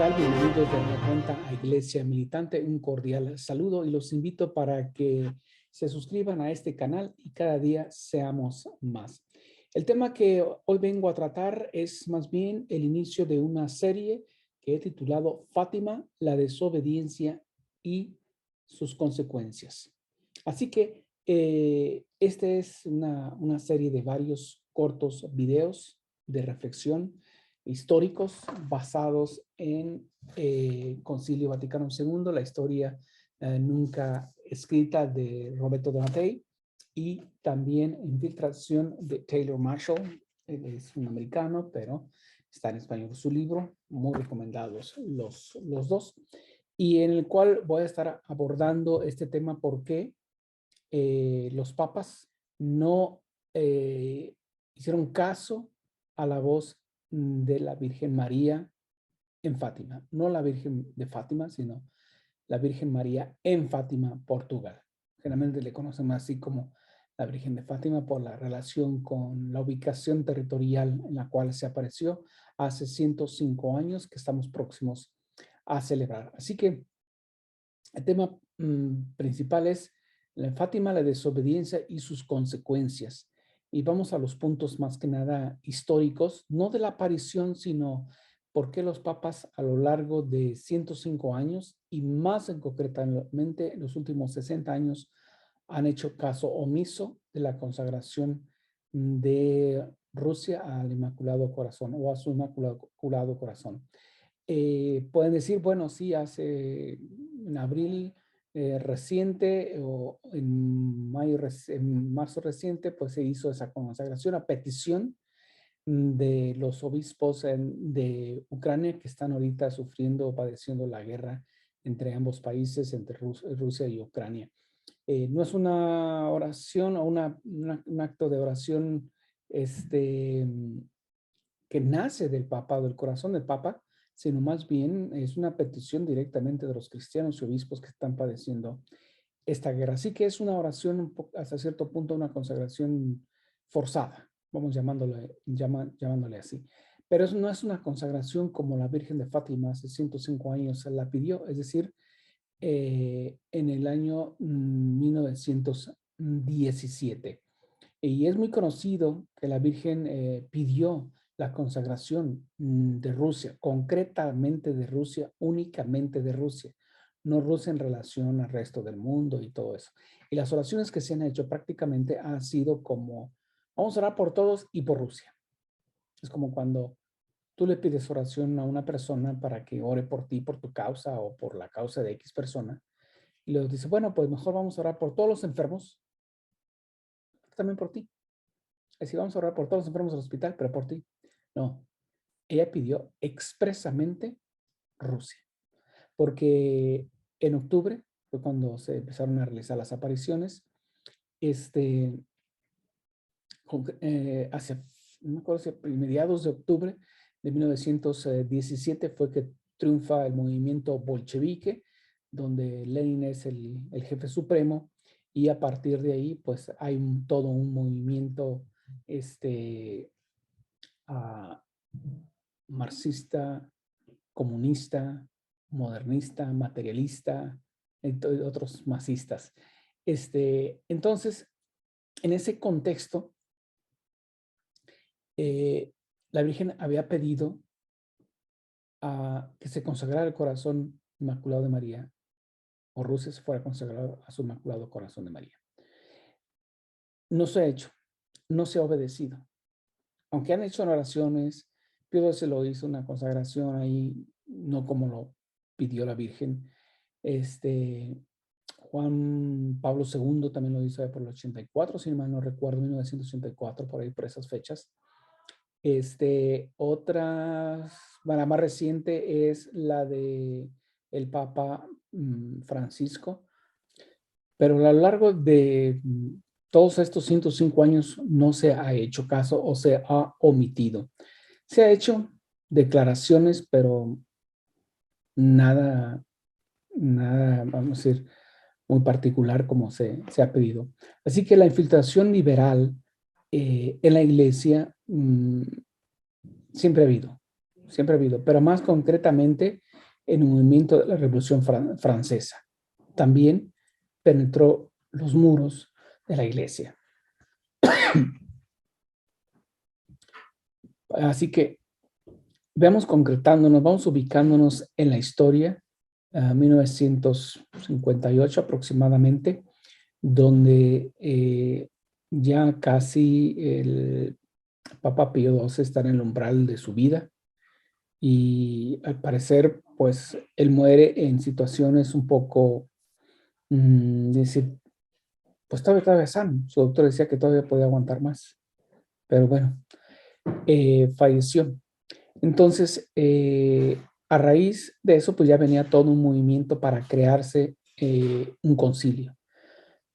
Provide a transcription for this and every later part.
tal? Bienvenidos de nueva cuenta a Iglesia Militante. Un cordial saludo y los invito para que se suscriban a este canal y cada día seamos más. El tema que hoy vengo a tratar es más bien el inicio de una serie que he titulado Fátima, la desobediencia y sus consecuencias. Así que esta es una serie de varios cortos videos de reflexión históricos basados en Concilio Vaticano II, la historia nunca escrita de Roberto de Mattei, y también Infiltración de Taylor Marshall. Él es un americano, pero está en español su libro, muy recomendados los dos, y en el cual voy a estar abordando este tema porque los papas no hicieron caso a la voz de la Virgen María en Fátima. No la Virgen de Fátima, sino la Virgen María en Fátima, Portugal. Generalmente le conocen así como la Virgen de Fátima por la relación con la ubicación territorial en la cual se apareció hace 105 años que estamos próximos a celebrar. Así que el tema principal es la Fátima, la desobediencia y sus consecuencias. Y vamos a los puntos más que nada históricos, no de la aparición, sino por qué los papas a lo largo de 105 años y más en concretamente en los últimos 60 años han hecho caso omiso de la consagración de Rusia al Inmaculado Corazón o a su Inmaculado Corazón. Pueden decir, bueno, sí, hace en abril reciente o en marzo reciente, pues se hizo esa consagración a petición de los obispos de Ucrania que están ahorita sufriendo o padeciendo la guerra entre ambos países, entre Rusia y Ucrania. No es una oración o un acto de oración que nace del Papa, del corazón del Papa, sino más bien es una petición directamente de los cristianos y obispos que están padeciendo esta guerra. Así que es una oración hasta cierto punto, una consagración forzada, vamos llamándole así. Pero eso no es una consagración como la Virgen de Fátima hace 105 años la pidió, es decir, en el año 1917. Y es muy conocido que la Virgen pidió la consagración de Rusia, concretamente de Rusia, únicamente de Rusia, no Rusia en relación al resto del mundo y todo eso. Y las oraciones que se han hecho prácticamente han sido como, vamos a orar por todos y por Rusia. Es como cuando tú le pides oración a una persona para que ore por ti, por tu causa o por la causa de X persona. Y luego dice, bueno, pues mejor vamos a orar por todos los enfermos, también por ti. Es decir, vamos a orar por todos los enfermos del hospital, pero por ti. No, ella pidió expresamente Rusia, porque en octubre fue cuando se empezaron a realizar las apariciones. Hacia, no me acuerdo si mediados de octubre de 1917 fue que triunfa el movimiento bolchevique, donde Lenin es el jefe supremo, y a partir de ahí, pues hay todo un movimiento marxista, comunista, modernista, materialista, otros masistas. Entonces, en ese contexto, la Virgen había pedido que se consagrara el corazón inmaculado de María, o Rusia se fuera consagrado a su inmaculado corazón de María. No se ha hecho, no se ha obedecido. Aunque han hecho oraciones, Pío XII lo hizo una consagración ahí, no como lo pidió la Virgen. Juan Pablo II también lo hizo por el 84, si mal no recuerdo, 1984, por ahí, por esas fechas. La más reciente es la de el Papa Francisco, pero a lo largo de todos estos 105 años no se ha hecho caso o se ha omitido. Se ha hecho declaraciones, pero nada, vamos a decir, muy particular como se ha pedido. Así que la infiltración liberal en la iglesia siempre ha habido, pero más concretamente en el movimiento de la Revolución Francesa. También penetró los muros de la iglesia. Así que vamos concretándonos, vamos ubicándonos en la historia, 1958 aproximadamente, donde ya casi el Papa Pío XII está en el umbral de su vida y al parecer, pues, él muere en situaciones un poco, decir, pues todavía sano. Su doctor decía que todavía podía aguantar más, pero bueno, falleció. Entonces, a raíz de eso, pues ya venía todo un movimiento para crearse un concilio.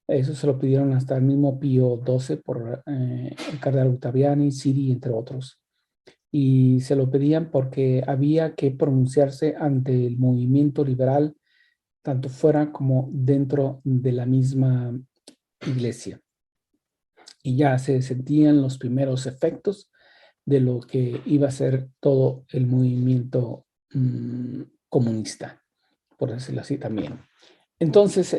Eso se lo pidieron hasta el mismo Pío XII por el cardenal Ottaviani, Siri, entre otros. Y se lo pedían porque había que pronunciarse ante el movimiento liberal, tanto fuera como dentro de la misma iglesia. Y ya se sentían los primeros efectos de lo que iba a ser todo el movimiento comunista, por decirlo así también. Entonces,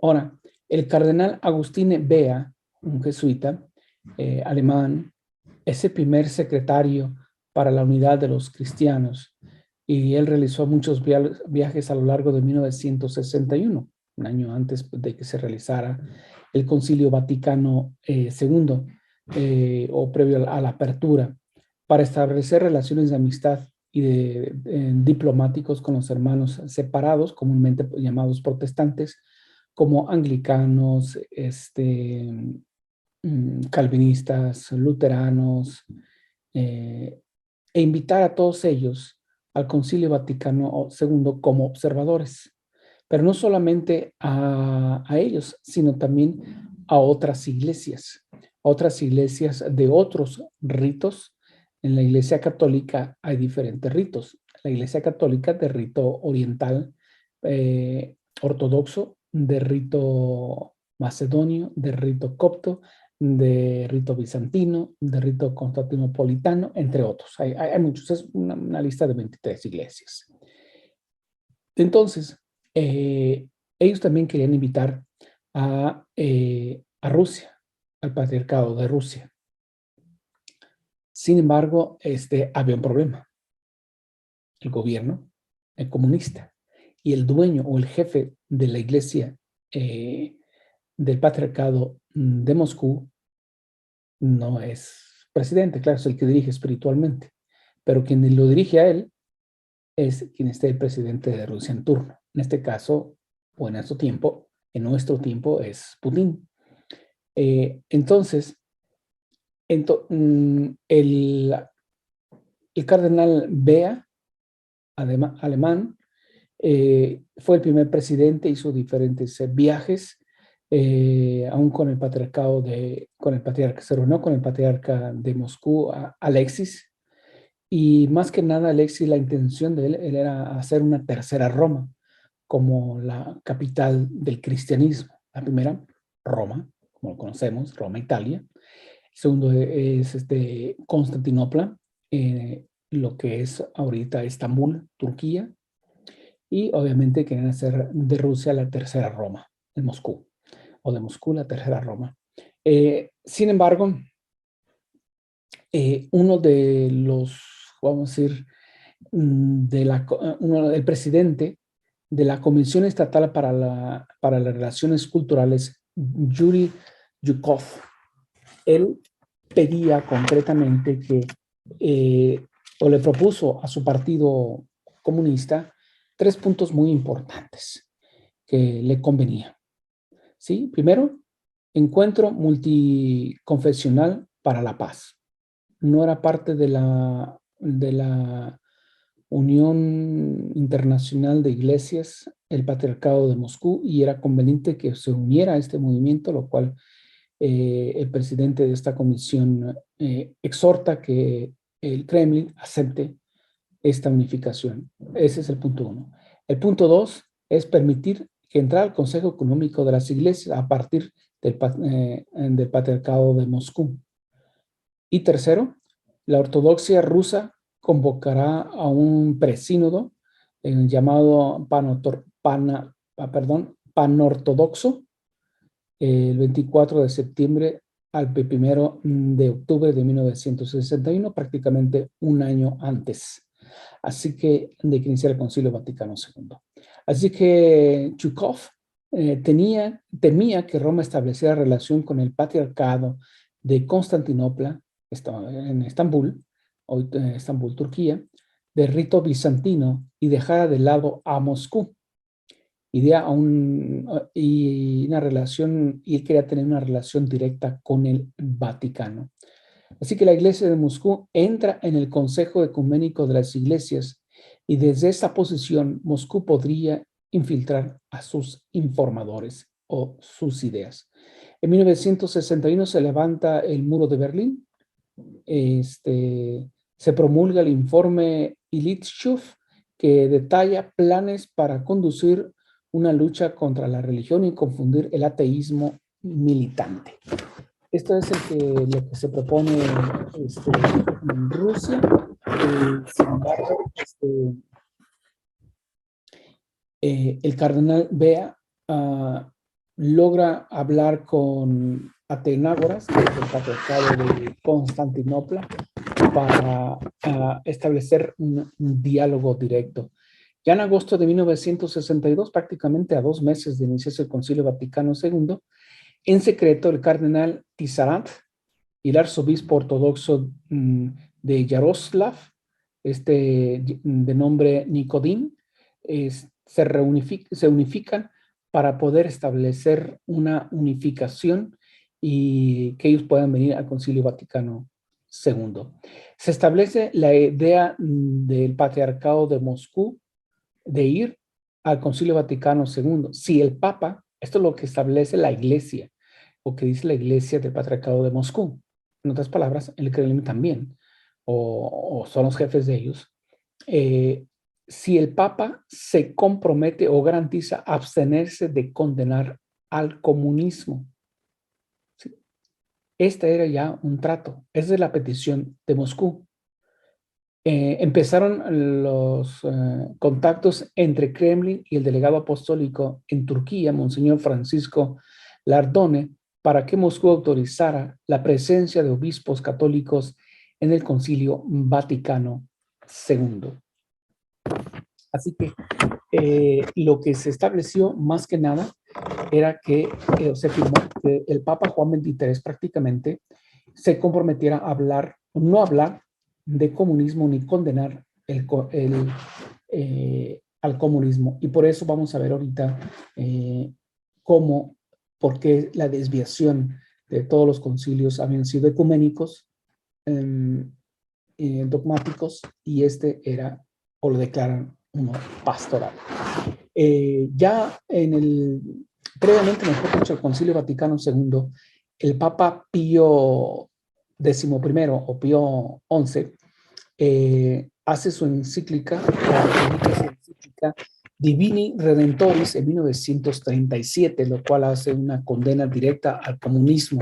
ahora, el cardenal Agustín Bea, un jesuita alemán, es el primer secretario para la unidad de los cristianos y él realizó muchos viajes a lo largo de 1961, un año antes de que se realizara el Concilio Vaticano II, o previo a la apertura, para establecer relaciones de amistad y diplomáticos con los hermanos separados, comúnmente llamados protestantes, como anglicanos, calvinistas, luteranos, e invitar a todos ellos al Concilio Vaticano II como observadores, pero no solamente a ellos, sino también a otras iglesias de otros ritos. En la Iglesia Católica hay diferentes ritos. La Iglesia Católica de rito oriental, ortodoxo, de rito macedonio, de rito copto, de rito bizantino, de rito constantinopolitano, entre otros. Hay muchos, es una lista de 23 iglesias. Entonces, ellos también querían invitar a Rusia, al patriarcado de Rusia. Sin embargo, había un problema. El gobierno, el comunista, y el dueño o el jefe de la iglesia del patriarcado de Moscú no es presidente, claro, es el que dirige espiritualmente, pero quien lo dirige a él es quien esté el presidente de Rusia en turno. En este caso, o en nuestro tiempo es Putin. Entonces, el cardenal Bea, alemán, fue el primer presidente, hizo diferentes viajes, aún con el patriarca, se reunió con el patriarca de Moscú, Alexis, y más que nada Alexis, la intención de él era hacer una tercera Roma, como la capital del cristianismo. La primera, Roma, como lo conocemos, Roma, Italia. El segundo es Constantinopla, lo que es ahorita Estambul, Turquía. Y obviamente quieren hacer de Rusia la tercera Roma, de Moscú, o de Moscú la tercera Roma. Sin embargo, uno de los, vamos a decir, el presidente de la Comisión Estatal para las Relaciones Culturales, Yuri Yukov, él pedía concretamente que, o le propuso a su partido comunista 3 puntos muy importantes que le convenía. ¿Sí? Primero, encuentro multiconfesional para la paz. No era parte de la Unión Internacional de Iglesias, el Patriarcado de Moscú, y era conveniente que se uniera a este movimiento, lo cual el presidente de esta comisión exhorta que el Kremlin acepte esta unificación. Ese es el punto 1. El punto 2 es permitir que entrara al Consejo Económico de las Iglesias a partir del Patriarcado de Moscú. Y tercero, la ortodoxia rusa convocará a un presínodo llamado panortodoxo el 24 de septiembre al 1 de octubre de 1961, prácticamente un año antes. Así que de que iniciara el Concilio Vaticano II. Así que Zhukov temía que Roma estableciera relación con el patriarcado de Constantinopla, en Estambul, hoy Estambul, Turquía, de rito bizantino y dejara de lado a Moscú. Y él quería tener una relación directa con el Vaticano. Así que la Iglesia de Moscú entra en el Consejo Ecuménico de las Iglesias y desde esa posición Moscú podría infiltrar a sus informadores o sus ideas. En 1961 se levanta el Muro de Berlín, se promulga el informe Ilitchov que detalla planes para conducir una lucha contra la religión y confundir el ateísmo militante. Esto es lo que se propone en Rusia. Sin embargo, el cardenal Bea logra hablar con Atenágoras, que es el patriarcado de Constantinopla, para establecer un diálogo directo. Ya en agosto de 1962, prácticamente a 2 meses de iniciarse el Concilio Vaticano II, en secreto el cardenal Tisarant y el arzobispo ortodoxo de Yaroslav, de nombre Nicodín, se unifican para poder establecer una unificación y que ellos puedan venir al Concilio Vaticano II. Se establece la idea del Patriarcado de Moscú de ir al Concilio Vaticano II. Si el Papa, esto es lo que establece la Iglesia, o que dice la Iglesia del Patriarcado de Moscú. En otras palabras, el Kremlin también, o son los jefes de ellos. Si el Papa se compromete o garantiza abstenerse de condenar al comunismo. ¿Sí? Este era ya un trato. Esa es la petición de Moscú. Empezaron los contactos entre Kremlin y el delegado apostólico en Turquía, Monseñor Francisco Lardone, para que Moscú autorizara la presencia de obispos católicos en el Concilio Vaticano II. Así que lo que se estableció más que nada era que se firmó que el Papa Juan XXIII prácticamente se comprometiera a no hablar de comunismo ni condenar al comunismo. Y por eso vamos a ver ahorita por qué la desviación de todos los concilios habían sido ecuménicos, dogmáticos, y era, o lo declaran, uno pastoral. Previamente, mejor dicho, el Concilio Vaticano II, el Papa Pío XI o Pío XI hace su encíclica Divini Redentoris en 1937, lo cual hace una condena directa al comunismo.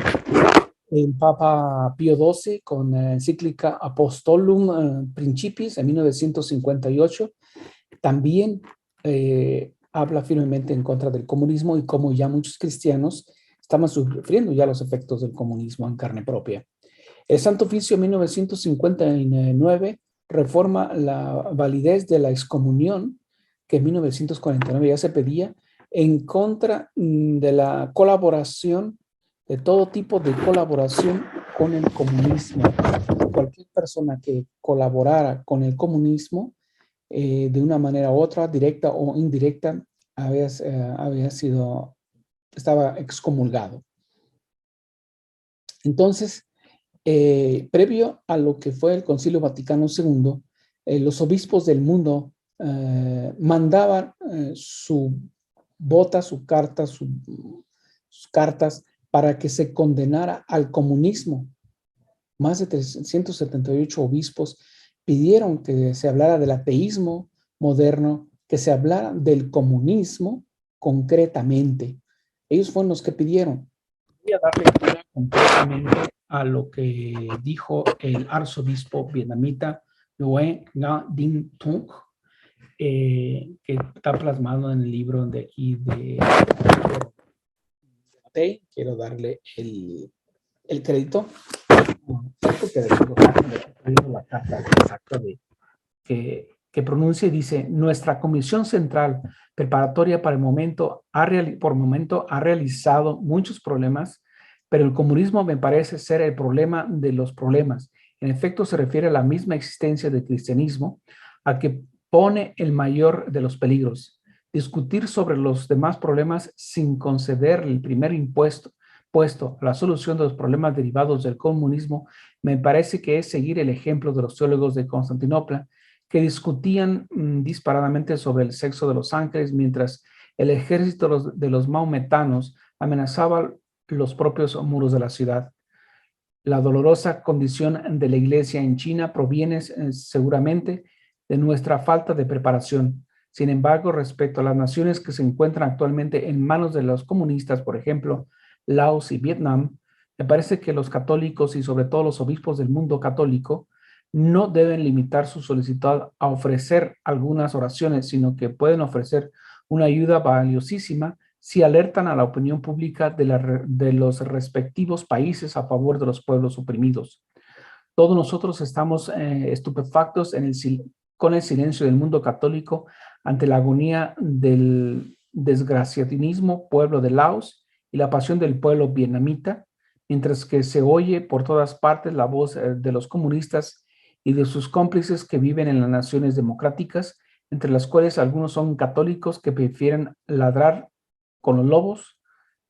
El Papa Pío XII con la encíclica Apostolum Principis en 1958 también habla firmemente en contra del comunismo y cómo ya muchos cristianos estaban sufriendo ya los efectos del comunismo en carne propia. El Santo Oficio 1959 reforma la validez de la excomunión, que en 1949 ya se pedía, en contra de la colaboración, de todo tipo de colaboración con el comunismo. Cualquier persona que colaborara con el comunismo de una manera u otra, directa o indirecta, estaba excomulgado. Entonces, previo a lo que fue el Concilio Vaticano II, los obispos del mundo mandaban sus cartas para que se condenara al comunismo. Más de 378 obispos pidieron que se hablara del ateísmo moderno, que se hablara del comunismo concretamente. Ellos fueron los que pidieron. Voy a darle lectura concretamente a lo que dijo el arzobispo vietnamita Nguyen Nga Dinh Thuong, que está plasmado en el libro de aquí de Matei. Quiero darle el crédito. Porque la carta exacta que pronuncia y dice: nuestra comisión central preparatoria para el momento por momento ha realizado muchos problemas, pero el comunismo me parece ser el problema de los problemas. En efecto, se refiere a la misma existencia del cristianismo, a que pone el mayor de los peligros. Discutir sobre los demás problemas sin conceder el primer puesto a la solución de los problemas derivados del comunismo me parece que es seguir el ejemplo de los teólogos de Constantinopla, que discutían disparadamente sobre el sexo de los ángeles, mientras el ejército de los maometanos amenazaba los propios muros de la ciudad. La dolorosa condición de la iglesia en China proviene seguramente de nuestra falta de preparación. Sin embargo, respecto a las naciones que se encuentran actualmente en manos de los comunistas, por ejemplo, Laos y Vietnam, me parece que los católicos y sobre todo los obispos del mundo católico no deben limitar su solicitud a ofrecer algunas oraciones, sino que pueden ofrecer una ayuda valiosísima si alertan a la opinión pública de los respectivos países a favor de los pueblos oprimidos. Todos nosotros estamos estupefactos con el silencio del mundo católico ante la agonía del desgraciatismo pueblo de Laos y la pasión del pueblo vietnamita, mientras que se oye por todas partes la voz de los comunistas y de sus cómplices que viven en las naciones democráticas, entre las cuales algunos son católicos que prefieren ladrar con los lobos,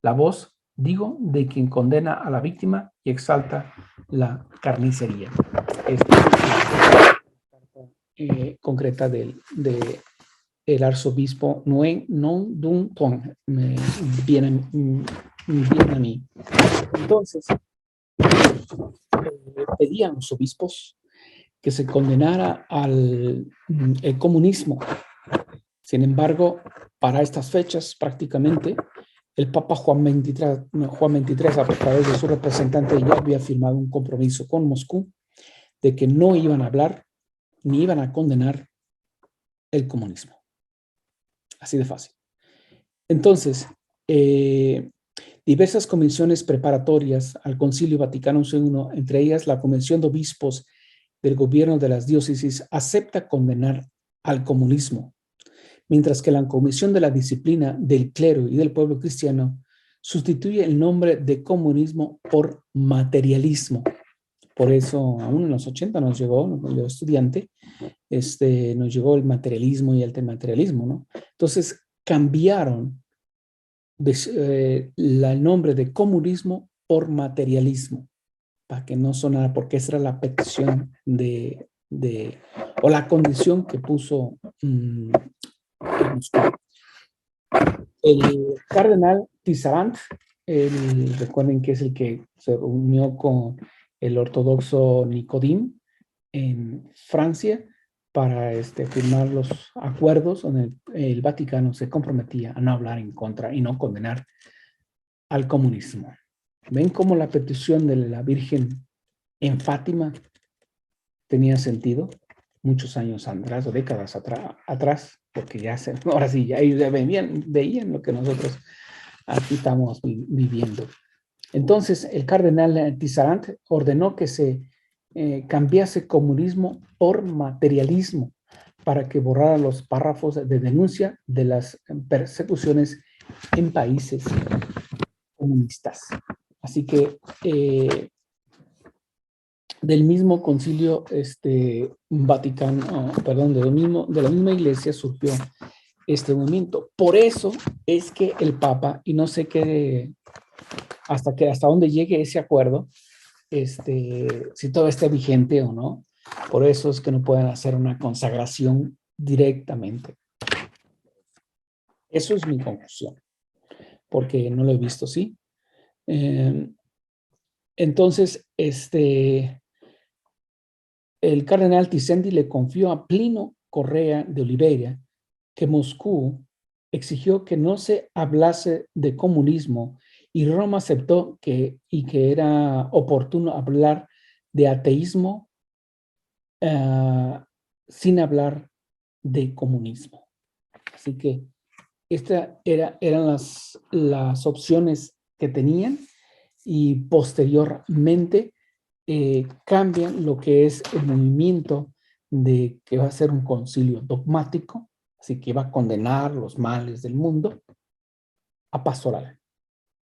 la voz, digo, de quien condena a la víctima y exalta la carnicería. Esta es la carta concreta del arzobispo Nguyen Ngo Dinh Thuong, vietnamí. Entonces, pedían los obispos que se condenara al comunismo. Sin embargo, para estas fechas, prácticamente, el Papa Juan XXIII, a través de su representante, ya había firmado un compromiso con Moscú de que no iban a hablar ni iban a condenar el comunismo. Así de fácil. Entonces, diversas comisiones preparatorias al Concilio Vaticano II, entre ellas la Convención de Obispos del Gobierno de las Diócesis, acepta condenar al comunismo, mientras que la Comisión de la Disciplina del Clero y del Pueblo Cristiano sustituye el nombre de comunismo por materialismo. Por eso, aún en los 80 nos llegó, yo estudiante, nos llegó el materialismo y el materialismo, ¿no? Entonces, cambiaron el nombre de comunismo por materialismo, para que no sonara, porque esa era la petición o la condición que puso el cardenal Tisserand. Recuerden que es el que se unió con el ortodoxo Nicodim en Francia para firmar los acuerdos donde el Vaticano se comprometía a no hablar en contra y no condenar al comunismo. ¿Ven cómo la petición de la Virgen en Fátima tenía sentido? Muchos años atrás o décadas atrás, porque ahora sí, ya ellos veían lo que nosotros aquí estamos viviendo. Entonces, el cardenal Tisserand ordenó que se cambiase comunismo por materialismo para que borrara los párrafos de denuncia de las persecuciones en países comunistas. Así que del mismo concilio Vaticano, perdón, de la misma iglesia surgió este movimiento. Por eso es que el Papa, y no sé qué, hasta dónde llegue ese acuerdo, si todo está vigente o no, por eso es que no pueden hacer una consagración directamente. Eso es mi conclusión, porque no lo he visto, ¿sí? Entonces, el cardenal Tisendi le confió a Plino Correa de Oliveira que Moscú exigió que no se hablase de comunismo y Roma aceptó que era oportuno hablar de ateísmo sin hablar de comunismo. Así que eran las opciones que tenían, y posteriormente cambian lo que es el movimiento de que va a ser un concilio dogmático, así que va a condenar los males del mundo, a pastoral.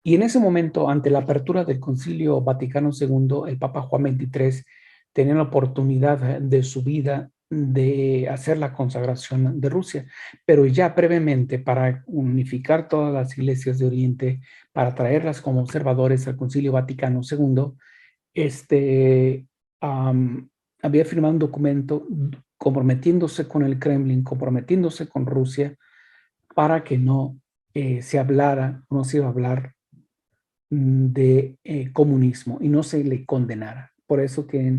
Y en ese momento, ante la apertura del Concilio Vaticano II, el Papa Juan XXIII tenía la oportunidad de su vida de hacer la consagración de Rusia, pero ya previamente, para unificar todas las iglesias de Oriente, para traerlas como observadores al Concilio Vaticano II, había firmado un documento comprometiéndose con el Kremlin, comprometiéndose con Rusia, para que no no se iba a hablar de comunismo y no se le condenara. Por eso que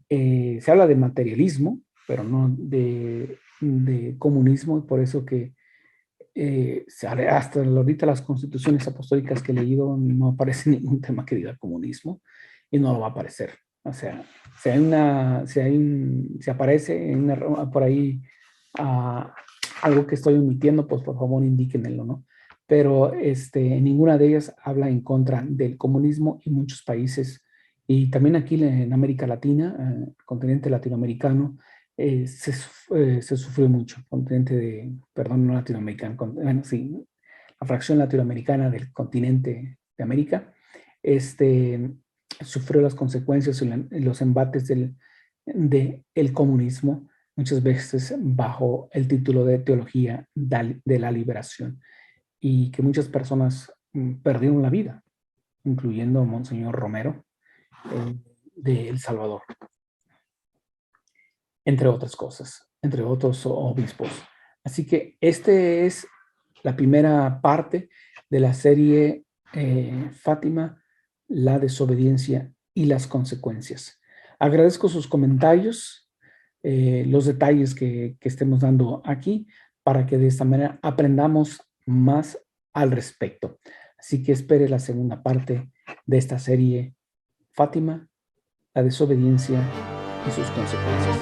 se habla de materialismo, pero no de comunismo, y por eso que hasta ahorita las constituciones apostólicas que he leído no aparece ningún tema que diga comunismo, y no lo va a aparecer. O sea, si aparece por ahí algo que estoy omitiendo, pues por favor indíquenmelo, ¿no? Pero ninguna de ellas habla en contra del comunismo, y muchos países, y también aquí en América Latina, el continente latinoamericano, se sufrió mucho, perdón, no latinoamericano, bueno, sí, la fracción latinoamericana del continente de América, sufrió las consecuencias y los embates del comunismo, muchas veces bajo el título de teología de la liberación, y que muchas personas perdieron la vida, incluyendo Monseñor Romero de El Salvador, entre otras cosas, entre otros obispos. Así que es la primera parte de la serie Fátima, la desobediencia y las consecuencias. Agradezco sus comentarios, los detalles que estemos dando aquí, para que de esta manera aprendamos más al respecto. Así que espere la segunda parte de esta serie Fátima, la desobediencia y sus consecuencias.